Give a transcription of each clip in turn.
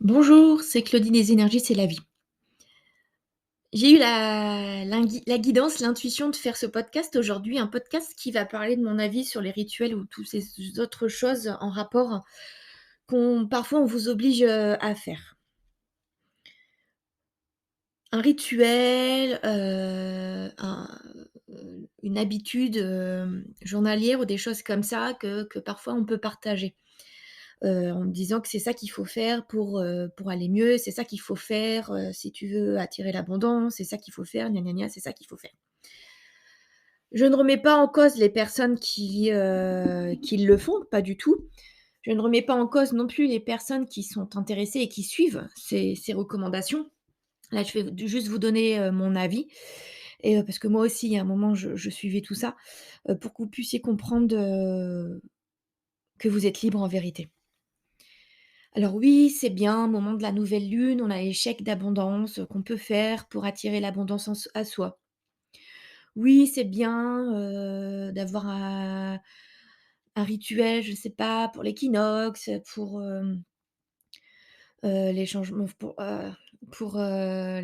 Bonjour, c'est Claudine des énergies, c'est la vie. J'ai eu la guidance, l'intuition de faire ce podcast aujourd'hui, un podcast qui va parler de mon avis sur les rituels ou toutes ces autres choses en rapport qu'on parfois on vous oblige, à faire. Un rituel, une habitude, journalière ou des choses comme ça que parfois on peut partager. En me disant que c'est ça qu'il faut faire pour aller mieux, c'est ça qu'il faut faire, si tu veux attirer l'abondance, c'est ça qu'il faut faire, gna gna gna, c'est ça qu'il faut faire. Je ne remets pas en cause les personnes qui le font, pas du tout. Je ne remets pas en cause non plus les personnes qui sont intéressées et qui suivent ces recommandations. Là, je vais juste vous donner, mon avis et parce que moi aussi, il y a un moment, je suivais tout ça, pour que vous puissiez comprendre, que vous êtes libre en vérité. Alors oui, c'est bien, au moment de la nouvelle lune, on a les chèques d'abondance, qu'on peut faire pour attirer l'abondance à soi. Oui, c'est bien, d'avoir un rituel, je ne sais pas, pour l'équinoxe, les changements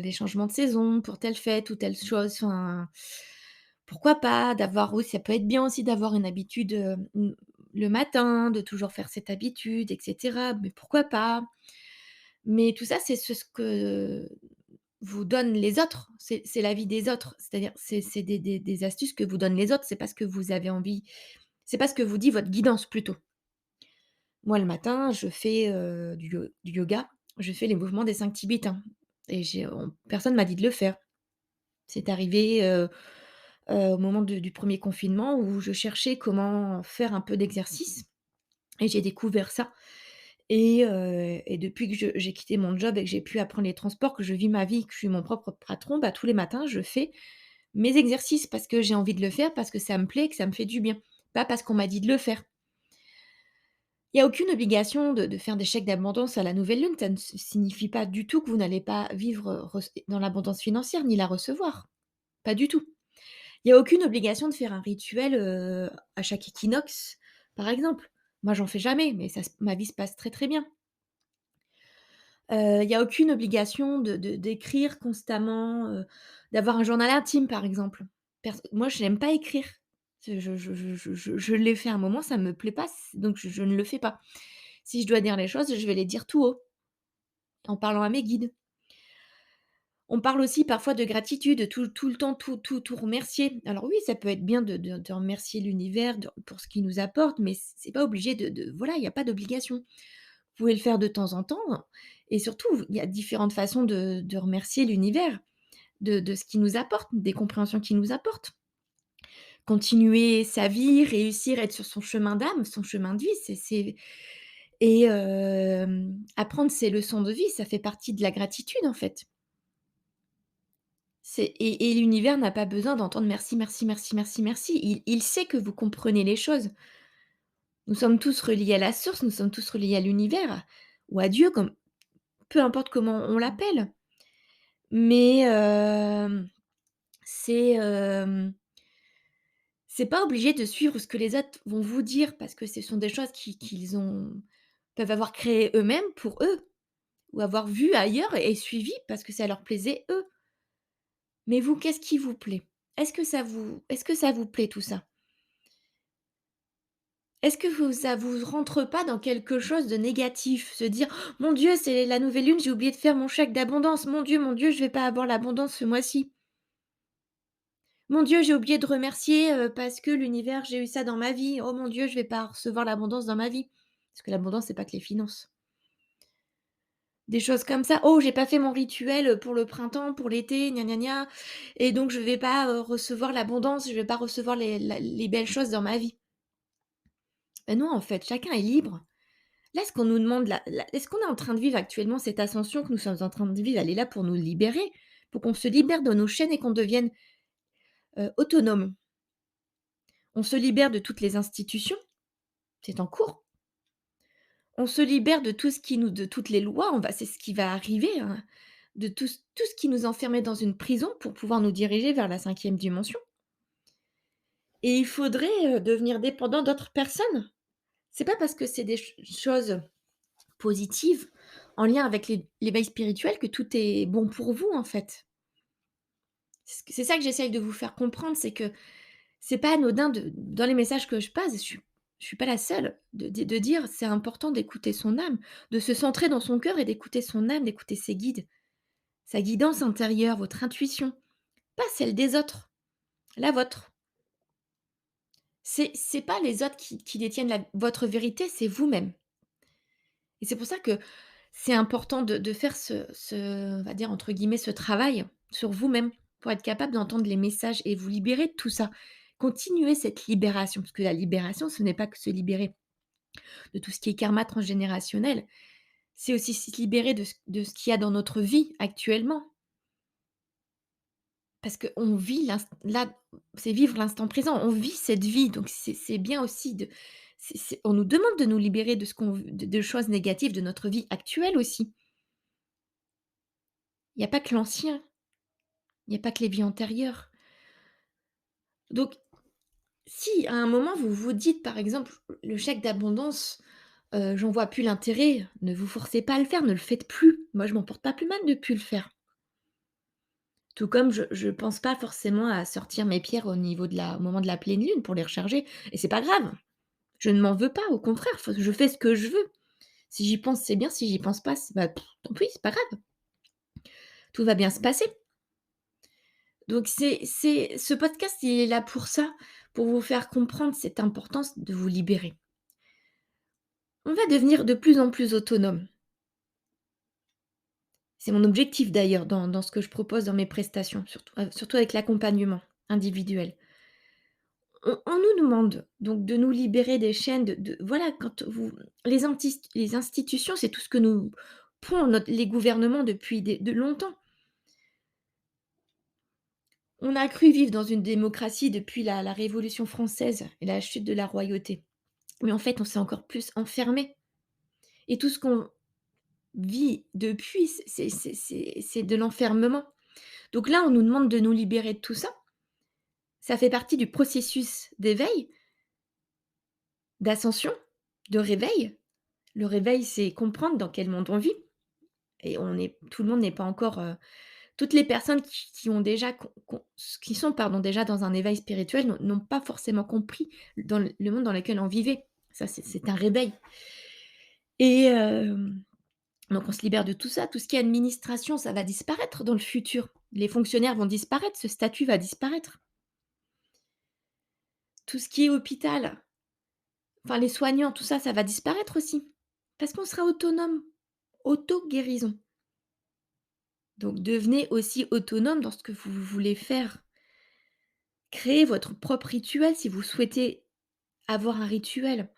les changements de saison, pour telle fête ou telle chose, enfin, pourquoi pas? D'avoir oui, ça peut être bien aussi d'avoir une habitude, le matin, de toujours faire cette habitude et cetera, mais pourquoi pas? Mais tout ça, c'est ce que vous donnent les autres, c'est l'avis des autres. C'est-à-dire, c'est des astuces que vous donnent les autres, c'est pas ce que vous avez envie, c'est pas ce que vous dit votre guidance plutôt. Moi, le matin, je fais, du yoga, je fais les mouvements des 5 tibétains et personne m'a dit de le faire. C'est arrivé, au moment du 1er confinement où je cherchais comment faire un peu d'exercice et j'ai découvert ça. Et depuis que j'ai quitté mon job et que j'ai pu apprendre les transports, que je vis ma vie, que je suis mon propre patron, bah, tous les matins, je fais mes exercices parce que j'ai envie de le faire, parce que ça me plaît, que ça me fait du bien, pas parce qu'on m'a dit de le faire. Il y a aucune obligation de faire des chèques d'abondance à la nouvelle lune, ça ne signifie pas du tout que vous n'allez pas vivre, dans l'abondance financière, ni la recevoir, pas du tout. Il y a aucune obligation de faire un rituel, à chaque équinoxe, par exemple. Moi, j'en fais jamais, mais ma vie se passe très, très bien. Il y a aucune obligation d'écrire constamment, d'avoir un journal intime, par exemple. Moi, je n'aime pas écrire. Je l'ai fait un moment, ça me plaît pas, donc je ne le fais pas. Si je dois dire les choses, je vais les dire tout haut, en parlant à mes guides. On parle aussi parfois de gratitude, tout le temps, tout remercier. Alors oui, ça peut être bien de remercier l'univers pour ce qu'il nous apporte, mais c'est pas obligé voilà, il y a pas d'obligation. Vous pouvez le faire de temps en temps et surtout, il y a différentes façons de remercier l'univers, de ce qu'il nous apporte, des compréhensions qu'il nous apporte. Continuer sa vie, réussir, être sur son chemin d'âme, son chemin de vie, apprendre ses leçons de vie, ça fait partie de la gratitude, en fait. Et l'univers n'a pas besoin d'entendre: «Merci, merci, merci, merci, merci». Il sait que vous comprenez les choses. Nous sommes tous reliés à la source, nous sommes tous reliés à l'univers ou à Dieu, comme peu importe comment on l'appelle. Mais c'est, c'est pas obligé de suivre ce que les autres vont vous dire parce que ce sont des choses qu'ils peuvent avoir créées eux-mêmes pour eux ou avoir vu ailleurs et suivi parce que ça leur plaisait eux. Mais vous, qu'est-ce qui vous plaît? Est-ce que ça vous plaît tout ça? Est-ce que ça vous rentre pas dans quelque chose de négatif? Se dire: «Oh, «Mon Dieu, c'est la nouvelle lune, j'ai oublié de faire mon chèque d'abondance. Mon Dieu, je vais pas avoir l'abondance ce mois-ci. Mon Dieu, j'ai oublié de remercier, parce que l'univers, j'ai eu ça dans ma vie. Oh mon Dieu, je vais pas recevoir l'abondance dans ma vie». Parce que l'abondance, c'est pas que les finances. Des choses comme ça. «Oh, j'ai pas fait mon rituel, pour le printemps, pour l'été, gna gna gna et donc je vais pas, recevoir l'abondance, je vais pas recevoir les belles choses dans ma vie». Non, en fait, chacun est libre. Là, ce qu'on nous demande est-ce qu'on est en train de vivre actuellement cette ascension que nous sommes en train de vivre, elle est là pour nous libérer, pour qu'on se libère de nos chaînes et qu'on devienne, autonomes. On se libère de toutes les institutions, c'est en cours. On se libère de tout ce qui nous de toutes les lois, c'est ce qui va arriver, hein, de tout ce qui nous enfermait dans une prison pour pouvoir nous diriger vers la 5e dimension et il faudrait, devenir dépendant d'autres personnes. C'est pas parce que c'est des choses positives en lien avec l'éveil spirituel que tout est bon pour vous, en fait. C'est ça que j'essaye de vous faire comprendre, c'est que c'est pas anodin de dans les messages que je passe, je suis pas la seule, de dire: «C'est important d'écouter son âme, de se centrer dans son cœur et d'écouter son âme, d'écouter ses guides, sa guidance intérieure, votre intuition, pas celle des autres, la vôtre». C'est pas les autres qui détiennent la votre vérité, c'est vous-même et c'est pour ça que c'est important de faire on va dire entre guillemets «ce travail» sur vous-même pour être capable d'entendre les messages et vous libérer de tout ça. Continuez cette libération, parce que la libération, ce n'est pas que se libérer de tout ce qui est karma transgénérationnel, c'est aussi se libérer de ce qu'il y a dans notre vie actuellement. Parce qu'on vit là, c'est vivre l'instant présent, on vit cette vie, donc c'est bien aussi on nous demande de nous libérer de ce qu'on de choses négatives de notre vie actuelle aussi. Il y a pas que l'ancien, il y a pas que les vies antérieures. Donc si à un moment vous vous dites par exemple: «Le chèque d'abondance, j'en vois plus l'intérêt», ne vous forcez pas à le faire, ne le faites plus. Moi je m'en porte pas plus mal de plus le faire. Tout comme je pense pas forcément à sortir mes pierres au moment de la pleine lune pour les recharger et c'est pas grave. Je ne m'en veux pas, au contraire, faut je fais ce que je veux. Si j'y pense, c'est bien, si j'y pense pas, tant pis, c'est pas grave. Tout va bien se passer. Donc ce podcast, il est là pour ça, pour vous faire comprendre cette importance de vous libérer. On va devenir de plus en plus autonome. C'est mon objectif d'ailleurs dans ce que je propose dans mes prestations, surtout avec l'accompagnement individuel. On nous demande donc de nous libérer des chaînes voilà, quand vous les institutions, c'est tout ce que nous pond les gouvernements depuis de longtemps. On a cru vivre dans une démocratie depuis la Révolution française et la chute de la royauté. Mais en fait, on s'est encore plus enfermé et tout ce qu'on vit depuis, c'est de l'enfermement. Donc là, on nous demande de nous libérer de tout ça. Ça fait partie du processus d'éveil, d'ascension, de réveil. Le réveil, c'est comprendre dans quel monde on vit et tout le monde n'est pas encore, toutes les personnes qui ont déjà qui sont pardon, déjà dans un éveil spirituel n'ont pas forcément compris dans le monde dans lequel on vivait. Ça, c'est un réveil et donc on se libère de tout ça. Tout ce qui est administration, ça va disparaître dans le futur. Les fonctionnaires vont disparaître, ce statut va disparaître. Tout ce qui est hôpital, enfin les soignants, tout ça, ça va disparaître aussi parce qu'on sera autonome, auto-guérison. Donc devenez aussi autonome dans ce que vous voulez faire. Créez votre propre rituel si vous souhaitez avoir un rituel.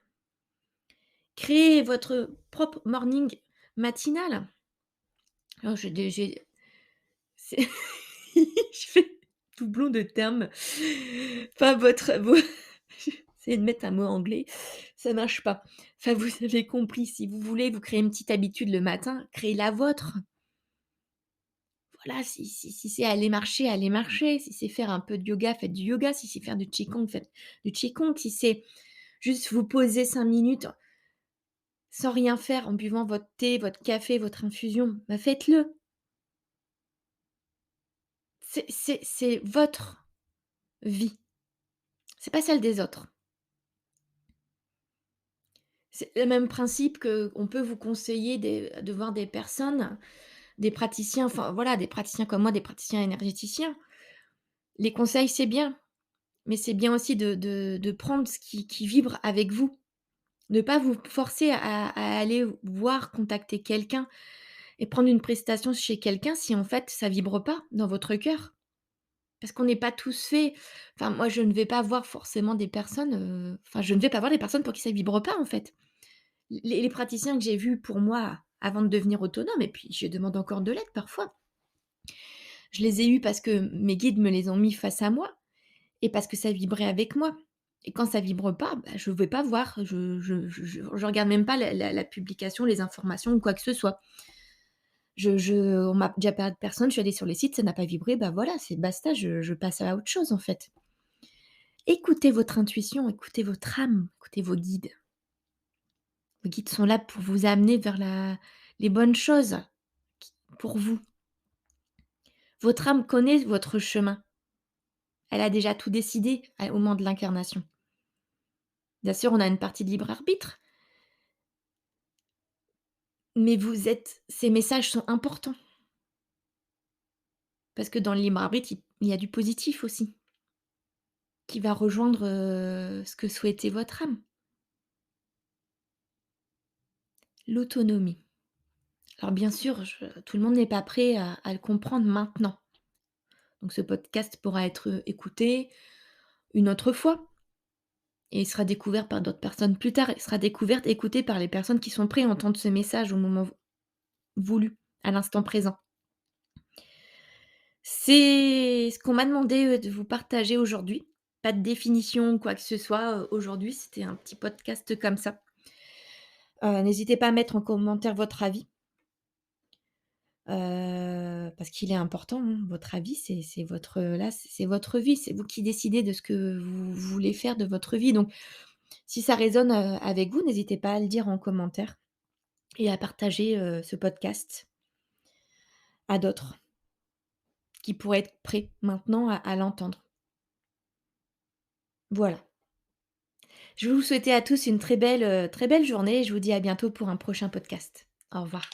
Créez votre propre morning matinal. Alors c'est je fais doublon de termes. Enfin j'essaie de mettre un mot anglais, ça marche pas. Enfin, vous avez compris, si vous voulez vous créer une petite habitude le matin, créez la vôtre. Voilà, si c'est aller marcher, allez marcher. Si c'est faire un peu de yoga, faites du yoga. Si c'est faire du qigong, faites du qigong. Si c'est juste vous poser 5 minutes sans rien faire en buvant votre thé, votre café, votre infusion, bah, faites-le. C'est votre vie, c'est pas celle des autres. C'est le même principe qu'on peut vous conseiller de voir des personnes, des praticiens, enfin voilà, des praticiens comme moi, des praticiens énergéticiens. Les conseils, c'est bien, mais c'est bien aussi de prendre ce qui vibre avec vous. Ne pas vous forcer à aller voir, contacter quelqu'un et prendre une prestation chez quelqu'un si en fait ça vibre pas dans votre cœur. Parce qu'on n'est pas tous faits, enfin moi je ne vais pas voir forcément des personnes, enfin je ne vais pas voir des personnes pour qui ça vibre pas en fait. Les praticiens que j'ai vus pour moi avant de devenir autonome et puis je demande encore de l'aide parfois. Je les ai eus parce que mes guides me les ont mis face à moi et parce que ça vibrait avec moi et quand ça vibre pas, bah, je vais pas voir, je regarde même pas la publication, les informations ou quoi que ce soit. On m'a déjà parlé de personnes, je suis allée sur les sites, ça n'a pas vibré, bah, voilà, c'est basta, je passe à autre chose, en fait. Écoutez votre intuition, écoutez votre âme, écoutez vos guides. Vos guides sont là pour vous amener vers les bonnes choses qui pour vous. Votre âme connaît votre chemin. Elle a déjà tout décidé au moment de l'incarnation. Bien sûr, on a une partie de libre arbitre, mais vous êtes ces messages sont importants parce que dans le libre arbitre, il y a du positif aussi qui va rejoindre, ce que souhaitait votre âme. L'autonomie. Alors bien sûr, tout le monde n'est pas prêt à le comprendre maintenant. Donc ce podcast pourra être, écouté une autre fois et il sera découvert par d'autres personnes plus tard. Il sera découvert, écouté par les personnes qui sont prêts à entendre ce message au moment voulu, à l'instant présent. C'est ce qu'on m'a demandé, de vous partager aujourd'hui. Pas de définition ou quoi que ce soit, aujourd'hui, c'était un petit podcast comme ça. N'hésitez pas à mettre en commentaire votre avis, parce qu'il est important, hein. Votre avis, c'est votre, là, c'est votre vie. C'est vous qui décidez de ce que vous voulez faire de votre vie. Donc si ça résonne, avec vous, n'hésitez pas à le dire en commentaire et à partager, ce podcast à d'autres qui pourraient être prêts maintenant à l'entendre. Voilà. Je vais vous souhaiter à tous une très belle journée et je vous dis à bientôt pour un prochain podcast. Au revoir.